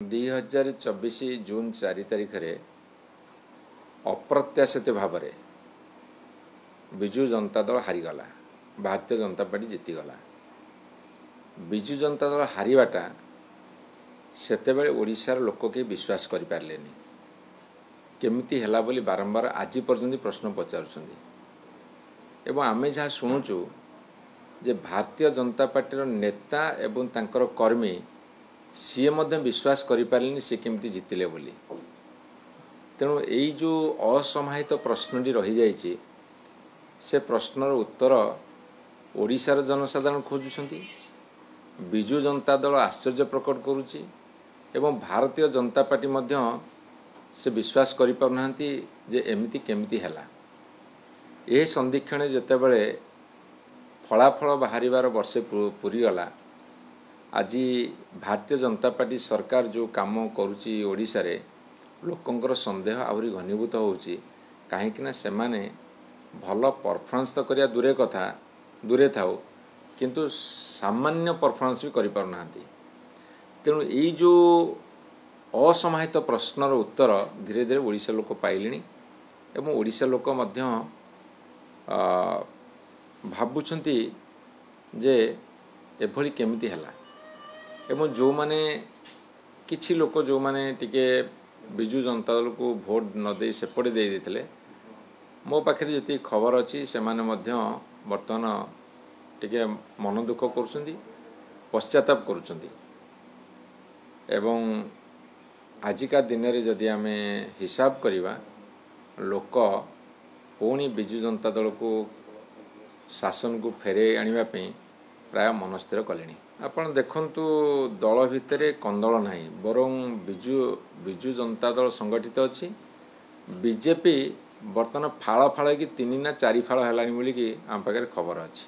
2024 जून 4 तारिख रे अप्रत्याशित भाव में विजु जनता दल हारीगला। भारतीय जनता पार्टी जीतीगला। विजु जनता दल हारिबाटा सेतेबेले ओडिशार लोक के विश्वास करि पारलेनी। केमिति हैला बोली बारंबार आज पर्यंत प्रश्न पचारुछन्ति एवं आमे जहाँ शुणुचु जे भारतीय जनता पार्टी नेता एवं तांकर कर्मी सी विश्वास करें सी केमती जीतिले बोली। तेणु यही जो असमाहित प्रश्नटी रही जाइए से प्रश्नर उत्तर ओडिशार जनसाधारण खोजुछन्ति। विजु जनता दल आश्चर्य प्रकट करुच्ची एवं भारतीय जनता पार्टी मध्य से विश्वास करि पारुनाहांती जे एमिति केमिति हैला। यह संदीक्षण जेतेबेले फलाफल बाहरिबार वर्षे पूरीगला। आज भारतीय जनता पार्टी सरकार जो काम करुच्ची ओडिशा रे लोकंकर संदेह आहुरी घनीभूत होउची। कहीं से माने भल परफॉर्मेंस तो करिया दूरे कथा दूरे थाउ किंतु सामान्य परफॉर्मेंस भी करि पारुनाहांती। तेणु यही जो असमाहित प्रश्नर उत्तर धीरे धीरे ओडिशा लोक पाइलिनी एवं ओडिशा लोक मध्य भाबुछन्ति जे एभली केमिति हैला। एवं जो माने किछि लोक जो माने टिके विजु जनता दल को भोट न दे सेपटे दे देथिले मो पाखे जी खबर अच्छी से माने मध्य वर्तमान टिके मन दुख करुछन्ति पश्चाताप करुछन्ति। एवं आजिका दिन रे जदि आमे हिसाब करिबा लोक पुणी विजु जनता दल को शासन को फेरे आनिबा पे प्राय मनस्थिर कलेनी। आपण देखंतु दल भितर कंदल नाही बरं विजु जनता दल संगठित अच्छी। बीजेपी बर्तमान फाड़ फाड़ कि 3 ना 4 फाड़ है बोली आम पाखे खबर अच्छी।